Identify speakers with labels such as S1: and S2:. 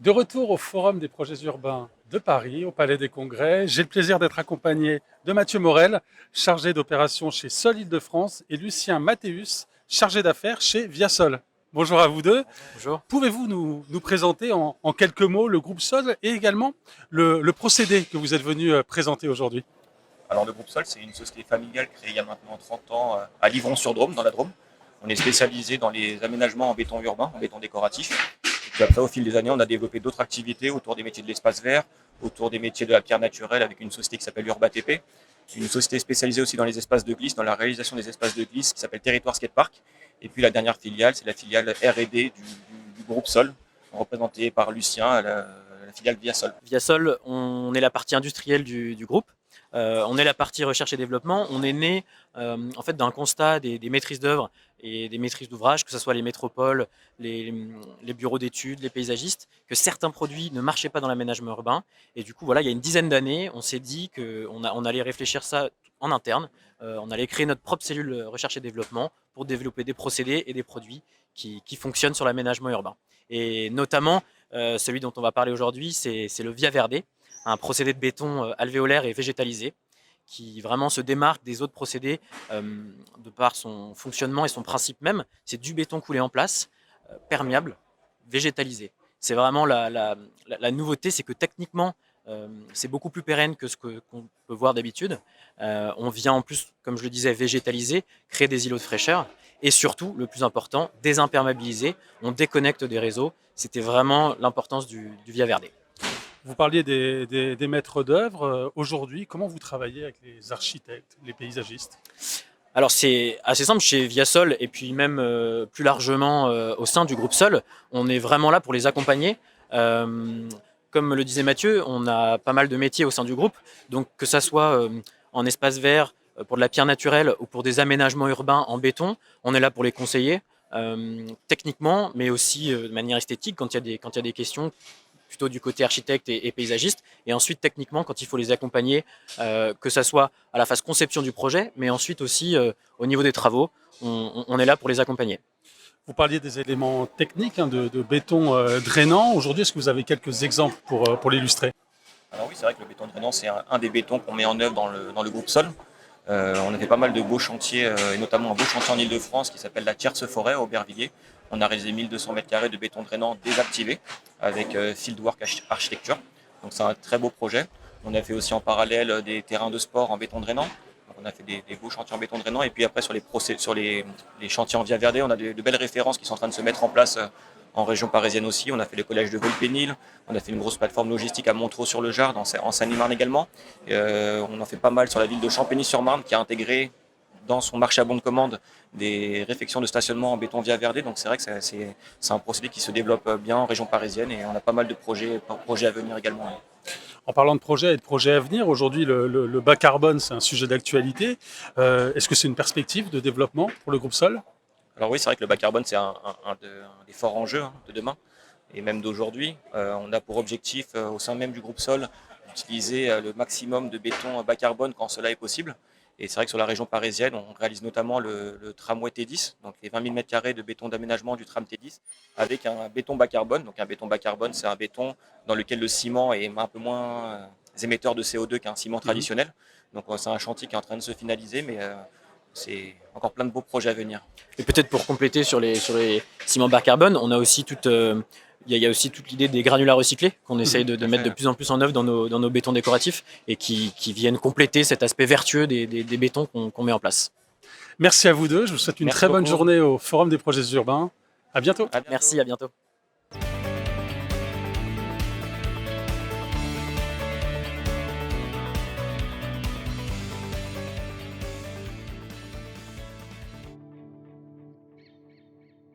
S1: De retour au Forum des projets urbains de Paris, au Palais des Congrès, j'ai le plaisir d'être accompagné de Mathieu Morel, chargé d'opérations chez Sol Île-de-France, et Lucien Mathéus, chargé d'affaires chez Viasol. Bonjour à vous deux.
S2: Bonjour.
S1: Pouvez-vous nous présenter en quelques mots le groupe Sol et également le procédé que vous êtes venu présenter aujourd'hui?
S3: Alors le groupe Sol, c'est une société familiale créée il y a maintenant 30 ans à Livron-sur-Drôme, dans la Drôme. On est spécialisé dans les aménagements en béton urbain, en béton décoratif. Et puis après, au fil des années, on a développé d'autres activités autour des métiers de l'espace vert, autour des métiers de la pierre naturelle avec une société qui s'appelle UrbaTP, une société spécialisée aussi dans les espaces de glisse, dans la réalisation des espaces de glisse qui s'appelle Territoire Skatepark. Et puis la dernière filiale, c'est la filiale R&D du groupe Sol, représentée par Lucien, la filiale Viasol.
S2: Viasol, on est la partie industrielle du groupe. On est la partie recherche et développement. On est né en fait d'un constat des maîtrises d'œuvre et des maîtrises d'ouvrage, que ce soit les métropoles, les bureaux d'études, les paysagistes, que certains produits ne marchaient pas dans l'aménagement urbain. Et du coup, voilà, il y a une dizaine d'années, on s'est dit qu'on allait réfléchir ça en interne. On allait créer notre propre cellule recherche et développement pour développer des procédés et des produits qui fonctionnent sur l'aménagement urbain. Et notamment, celui dont on va parler aujourd'hui, c'est le Via Verde, un procédé de béton alvéolaire et végétalisé qui vraiment se démarque des autres procédés de par son fonctionnement et son principe même. C'est du béton coulé en place, perméable, végétalisé. C'est vraiment la nouveauté, c'est que techniquement, c'est beaucoup plus pérenne que qu'on peut voir d'habitude. On vient en plus, comme je le disais, végétaliser, créer des îlots de fraîcheur et surtout, le plus important, désimperméabiliser. On déconnecte des réseaux. C'était vraiment l'importance du Via Verde.
S1: Vous parliez des maîtres d'œuvre. Aujourd'hui, comment vous travaillez avec les architectes, les paysagistes?
S2: Alors c'est assez simple chez Viasol et puis même plus largement au sein du groupe Sol, on est vraiment là pour les accompagner. Comme le disait Mathieu, on a pas mal de métiers au sein du groupe, donc que ça soit en espace vert, pour de la pierre naturelle ou pour des aménagements urbains en béton, on est là pour les conseiller techniquement, mais aussi de manière esthétique quand il y a des questions plutôt du côté architecte et paysagiste, et ensuite techniquement quand il faut les accompagner, que ça soit à la phase conception du projet, mais ensuite aussi au niveau des travaux, on est là pour les accompagner.
S1: Vous parliez des éléments techniques de béton drainant. Aujourd'hui, est-ce que vous avez quelques exemples pour l'illustrer?
S3: Alors oui, c'est vrai que le béton drainant, c'est un des bétons qu'on met en œuvre dans le groupe Sol. On a fait pas mal de beaux chantiers, et notamment un beau chantier en Ile-de-France qui s'appelle la Tierce Forêt à Aubervilliers. On a réalisé 1200 m² de béton drainant désactivé avec Fieldwork Architecture. Donc c'est un très beau projet. On a fait aussi en parallèle des terrains de sport en béton drainant. Donc on a fait des beaux chantiers en béton drainant. Et puis après sur les chantiers en Via Verde, on a de belles références qui sont en train de se mettre en place en région parisienne aussi. On a fait le collège de Volpénil, on a fait une grosse plateforme logistique à Montreux-sur-le-Jard, en Seine-et-Marne également. On en fait pas mal sur la ville de Champigny-sur-Marne qui a intégré dans son marché à bon de commande des réfections de stationnement en béton Via Verde. Donc c'est vrai que c'est un procédé qui se développe bien en région parisienne et on a pas mal de projets à venir également.
S1: En parlant de projets et de projets à venir, aujourd'hui, le bas carbone, c'est un sujet d'actualité. Est-ce que c'est une perspective de développement pour le groupe Sol?
S3: Alors oui, c'est vrai que le bas carbone, c'est un des forts enjeux de demain et même d'aujourd'hui. On a pour objectif, au sein même du groupe Sol, d'utiliser le maximum de béton bas carbone quand cela est possible. Et c'est vrai que sur la région parisienne, on réalise notamment le tramway T10, donc les 20 000 m² de béton d'aménagement du tram T10, avec un béton bas carbone. Donc un béton bas carbone, c'est un béton dans lequel le ciment est un peu moins émetteur de CO2 qu'un ciment traditionnel. Donc c'est un chantier qui est en train de se finaliser, mais c'est encore plein de beaux projets à venir.
S2: Et peut-être pour compléter sur les ciments bas carbone, on a aussi il y a aussi toute l'idée des granulats recyclés qu'on essaye de mettre de plus en plus en œuvre dans nos bétons décoratifs et qui viennent compléter cet aspect vertueux des bétons qu'on met en place.
S1: Merci à vous deux. Je vous souhaite une
S2: Merci
S1: très bonne
S2: beaucoup.
S1: journée au Forum des projets urbains. À bientôt.
S3: À bientôt.
S2: Merci, à bientôt.